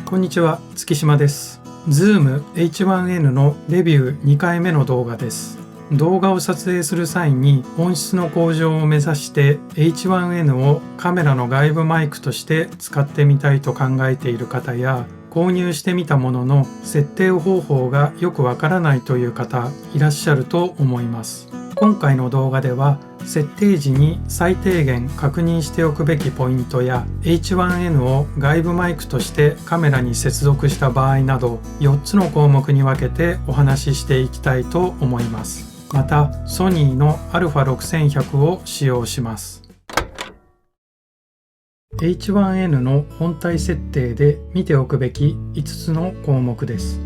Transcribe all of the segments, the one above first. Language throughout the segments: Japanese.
こんにちは、月島です。Zoom H1N のレビュー2回目の動画です。動画を撮影する際に音質の向上を目指して H1N をカメラの外部マイクとして使ってみたいと考えている方や、購入してみたものの設定方法がよくわからないという方いらっしゃると思います。今回の動画では設定時に最低限確認しておくべきポイントや H1N を外部マイクとしてカメラに接続した場合など4つの項目に分けてお話ししていきたいと思います。またソニーの α6100 を使用します。H1N の本体設定で見ておくべき5つの項目です。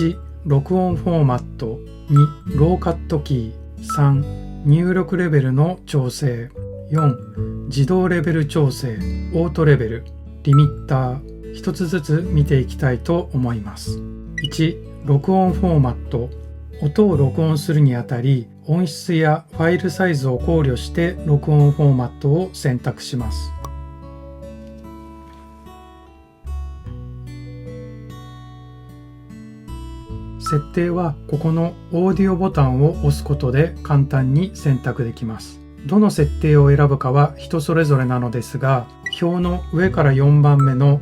1、録音フォーマット。2、ローカットキー。3、入力レベルの調整。4、自動レベル調整、オートレベル、リミッター。一つずつ見ていきたいと思います。1、録音フォーマット。音を録音するにあたり、音質やファイルサイズを考慮して録音フォーマットを選択します。設定はここのオーディオボタンを押すことで簡単に選択できます。どの設定を選ぶかは人それぞれなのですが、表の上から4番目の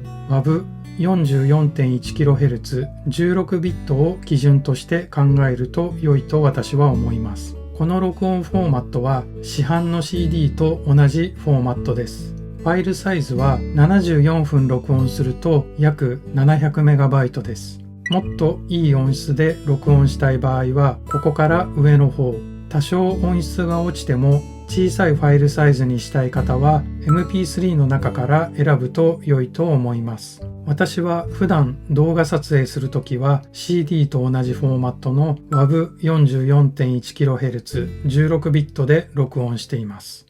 WAV44.1kHz 16ビットを基準として考えると良いと私は思います。この録音フォーマットは市販の CD と同じフォーマットです。ファイルサイズは74分録音すると約 700MB です。もっといい音質で録音したい場合はここから上の方、多少音質が落ちても小さいファイルサイズにしたい方は MP3 の中から選ぶと良いと思います。私は普段動画撮影するときは CD と同じフォーマットの WAV44.1kHz 16ビットで録音しています。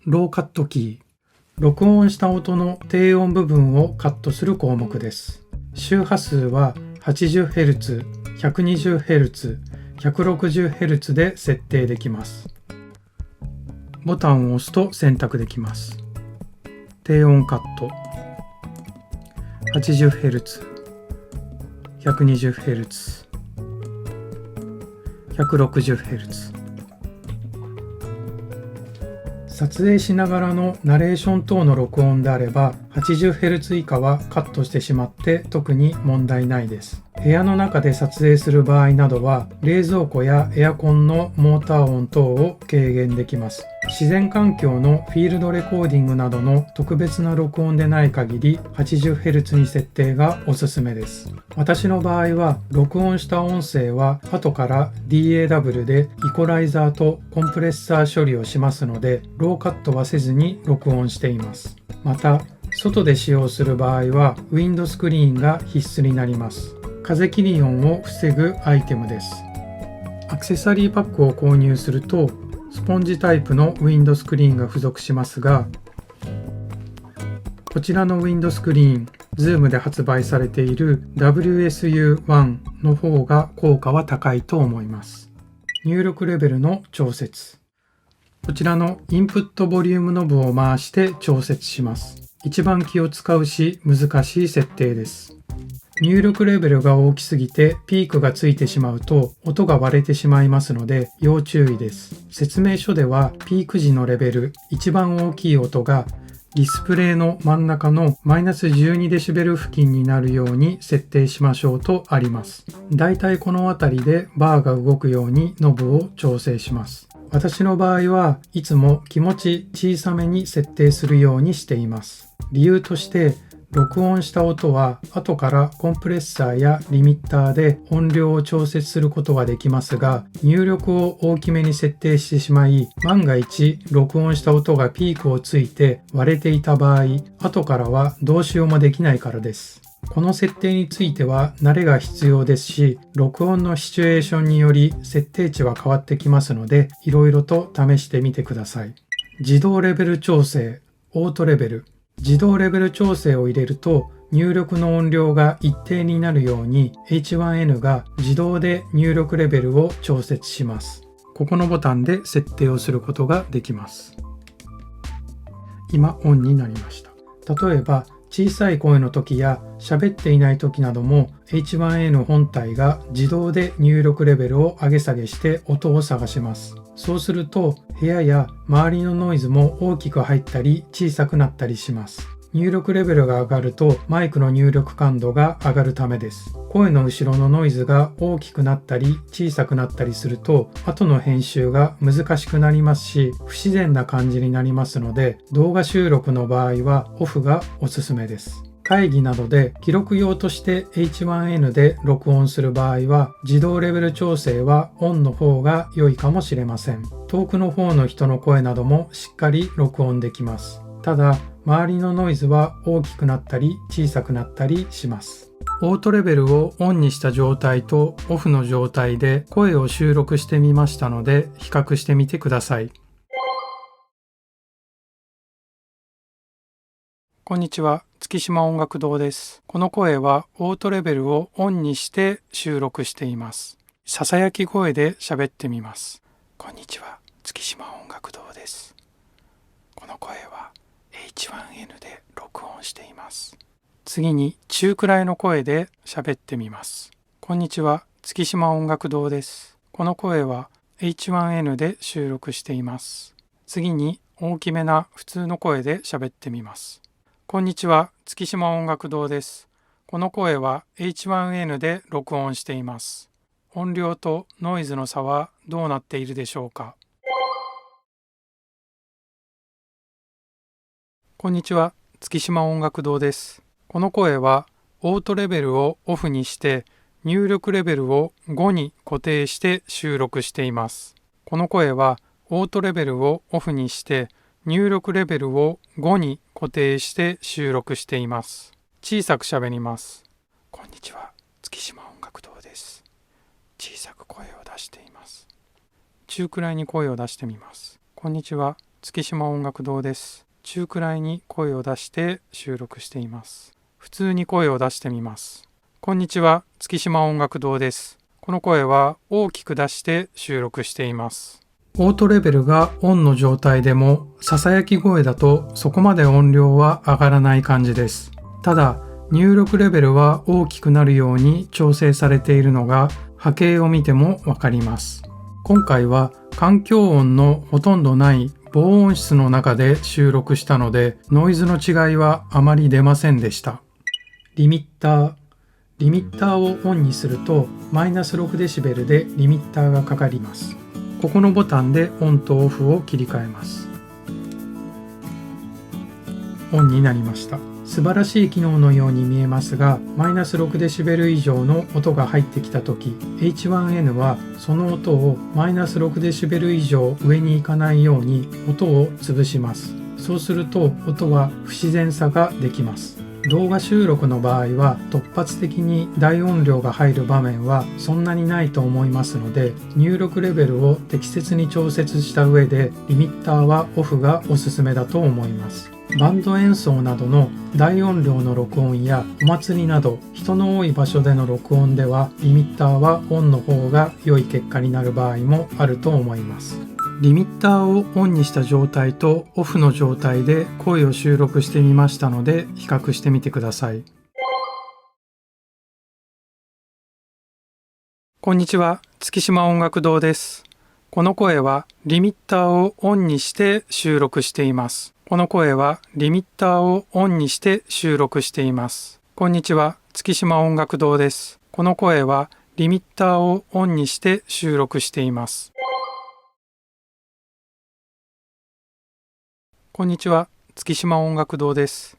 ローカットキー。録音した音の低音部分をカットする項目です。周波数は 80Hz、120Hz、160Hz で設定できます。ボタンを押すと選択できます。低音カット 80Hz、120Hz、160Hz。撮影しながらのナレーション等の録音であれば 80Hz 以下はカットしてしまって特に問題ないです。部屋の中で撮影する場合などは冷蔵庫やエアコンのモーター音等を軽減できます。自然環境のフィールドレコーディングなどの特別な録音でない限り 80Hz に設定がおすすめです。私の場合は録音した音声は後から DAW でイコライザーとコンプレッサー処理をしますのでローカットはせずに録音しています。また外で使用する場合はウィンドスクリーンが必須になります。風切り音を防ぐアイテムです。アクセサリーパックを購入するとスポンジタイプのウィンドスクリーンが付属しますが、こちらのウィンドスクリーン、Zoom で発売されている WSU1 の方が効果は高いと思います。入力レベルの調節。こちらのインプットボリュームノブを回して調節します。一番気を使うし難しい設定です。入力レベルが大きすぎてピークがついてしまうと音が割れてしまいますので要注意です。説明書ではピーク時のレベル、一番大きい音がディスプレイの真ん中のマイナス12デシベル付近になるように設定しましょうとあります。だいたいこのあたりでバーが動くようにノブを調整します。私の場合はいつも気持ち小さめに設定するようにしています。理由として録音した音は後からコンプレッサーやリミッターで音量を調節することができますが、入力を大きめに設定してしまい、万が一録音した音がピークをついて割れていた場合、後からはどうしようもできないからです。この設定については慣れが必要ですし、録音のシチュエーションにより設定値は変わってきますので、いろいろと試してみてください。自動レベル調整、オートレベル。自動レベル調整を入れると入力の音量が一定になるように H1N が自動で入力レベルを調節します。ここのボタンで設定をすることができます。今オンになりました。例えば小さい声の時や喋っていない時なども H1N 本体が自動で入力レベルを上げ下げして音を探します。そうすると部屋や周りのノイズも大きく入ったり小さくなったりします。入力レベルが上がるとマイクの入力感度が上がるためです。声の後ろのノイズが大きくなったり小さくなったりすると後の編集が難しくなりますし、不自然な感じになりますので、動画収録の場合はオフがおすすめです。会議などで記録用として H1N で録音する場合は自動レベル調整はオンの方が良いかもしれません。遠くの方の人の声などもしっかり録音できます。ただ周りのノイズは大きくなったり小さくなったりします。オートレベルをオンにした状態とオフの状態で声を収録してみましたので比較してみてください。こんにちは、月島音楽堂です。この声はオートレベルをオンにして収録しています。ささやき声で喋ってみます。こんにちは、月島音楽堂です。この声は H1N で録音しています。次に中くらいの声で喋ってみます。こんにちは、月島音楽堂です。この声は H1N で収録しています。次に大きめな普通の声で喋ってみます。こんにちは、月島音楽堂です。この声は H1N で録音しています。音量とノイズの差はどうなっているでしょうか。こんにちは、月島音楽堂です。この声はオートレベルをオフにして入力レベルを5に固定して収録しています。この声はオートレベルをオフにして入力レベルを5に固定して収録しています。小さく喋ります。こんにちは、月島音楽堂です。小さく声を出しています。中くらいに声を出してみます。こんにちは、月島音楽堂です。中くらいに声を出して収録しています。普通に声を出してみます。こんにちは、月島音楽堂です。この声は大きく出して収録しています。オートレベルがオンの状態でもささやき声だとそこまで音量は上がらない感じです。ただ入力レベルは大きくなるように調整されているのが波形を見てもわかります。今回は環境音のほとんどない防音室の中で収録したのでノイズの違いはあまり出ませんでした。リミッターをオンにするとマイナス6デシベルでリミッターがかかります。ここのボタンでオンとオフを切り替えます。オンになりました。素晴らしい機能のように見えますが、マイナス6デシベル以上の音が入ってきたとき、H1N はその音をマイナス6デシベル以上上に行かないように音を潰します。そうすると音は不自然さができます。動画収録の場合は突発的に大音量が入る場面はそんなにないと思いますので、入力レベルを適切に調節した上でリミッターはオフがおすすめだと思います。バンド演奏などの大音量の録音やお祭りなど人の多い場所での録音ではリミッターはオンの方が良い結果になる場合もあると思います。リミッターをオンにした状態とオフの状態で声を収録してみましたので比較してみてください。こんにちは、月島音楽堂です。この声はリミッターをオンにして収録しています。この声はリミッターをオンにして収録しています。こんにちは、月島音楽堂です。この声はリミッターをオンにして収録しています。こんにちは、月島音楽堂です。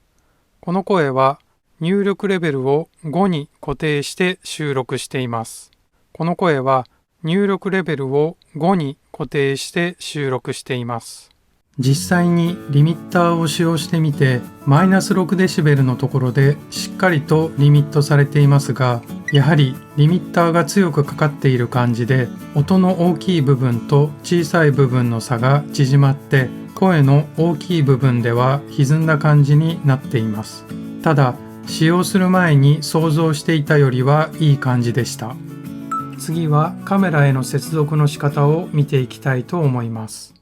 この声は入力レベルを5に固定して収録しています。この声は入力レベルを5に固定して収録しています。実際にリミッターを使用してみてマイナス6デシベルのところでしっかりとリミットされていますが、やはりリミッターが強くかかっている感じで音の大きい部分と小さい部分の差が縮まって声の大きい部分では歪んだ感じになっています。ただ使用する前に想像していたよりはいい感じでした。次はカメラへの接続の仕方を見ていきたいと思います。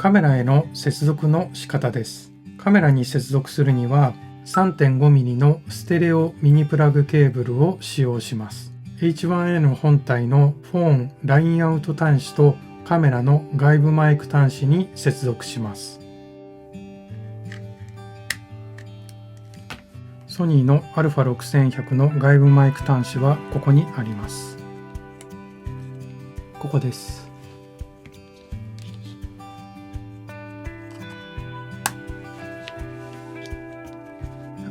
カメラへの接続の仕方です。カメラに接続するには 3.5mm のステレオミニプラグケーブルを使用します。H1N 本体のフォーンラインアウト端子とカメラの外部マイク端子に接続します。ソニーの α6100 の外部マイク端子はここにあります。ここです。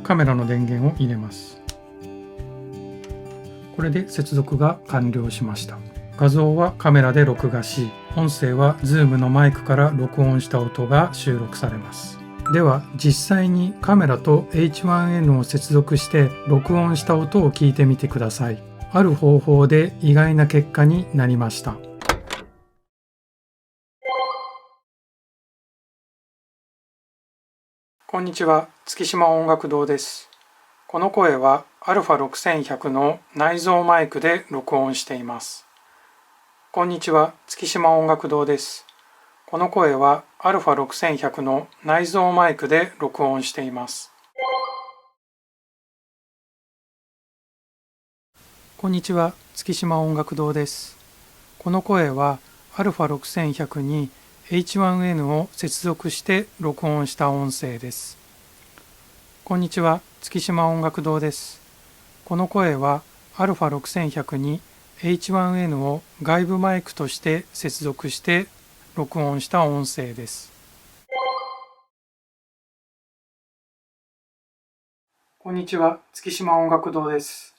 カメラの電源を入れます。これで接続が完了しました。画像はカメラで録画し、音声は Zoom のマイクから録音した音が収録されます。では実際にカメラと H1N を接続して録音した音を聞いてみてください。ある方法で意外な結果になりました。こんにちは、月島音楽堂です。この声は α6100 の内蔵マイクで録音しています。こんにちは、月島音楽堂です。この声は α6100 の内蔵マイクで録音しています。こんにちは、月島音楽堂です。この声は α6100 に H1N を接続して録音した音声です。こんにちは、月島音楽堂です。この声は α6100 に H1N を外部マイクとして接続して録音した音声です。こんにちは、月島音楽堂です。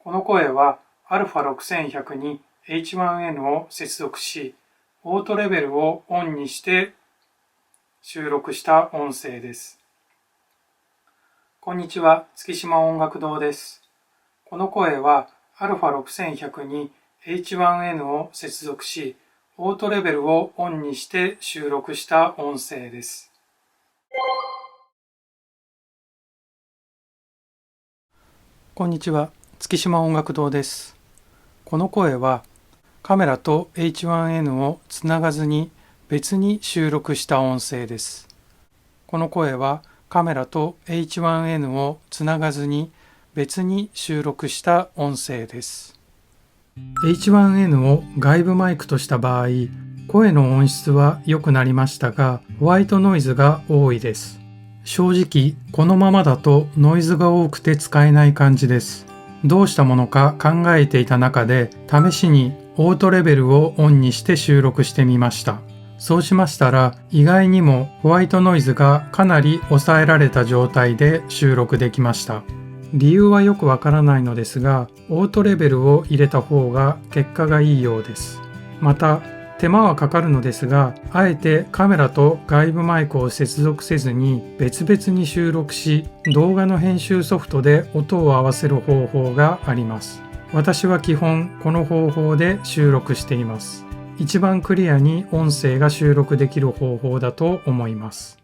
この声は α6100 に H1N を接続し、オートレベルをオンにして収録した音声です。こんにちは、月島音楽堂です。この声は α6100 に H1N を接続し、オートレベルをオンにして収録した音声です。こんにちは、月島音楽堂です。この声はカメラと H1N をつながずに別に収録した音声です。この声はカメラと H1N をつながずに別に収録した音声です。H1N を外部マイクとした場合、声の音質は良くなりましたが、ホワイトノイズが多いです。正直、このままだとノイズが多くて使えない感じです。どうしたものか考えていた中で、試しにオートレベルをオンにして収録してみました。そうしましたら、意外にもホワイトノイズがかなり抑えられた状態で収録できました。理由はよくわからないのですが、オートレベルを入れた方が結果がいいようです。また、手間はかかるのですが、あえてカメラと外部マイクを接続せずに別々に収録し、動画の編集ソフトで音を合わせる方法があります。私は基本この方法で収録しています。一番クリアに音声が収録できる方法だと思います。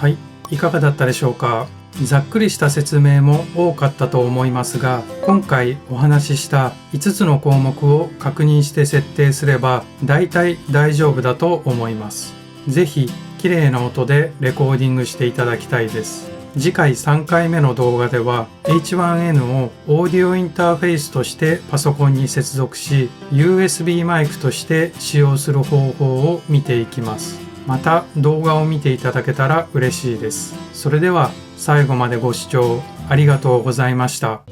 はい、いかがだったでしょうか。ざっくりした説明も多かったと思いますが、今回お話しした5つの項目を確認して設定すれば大体大丈夫だと思います。ぜひ綺麗な音でレコーディングしていただきたいです。次回3回目の動画では H1N をオーディオインターフェースとしてパソコンに接続し USB マイクとして使用する方法を見ていきます。また動画を見ていただけたら嬉しいです。それでは最後までご視聴ありがとうございました。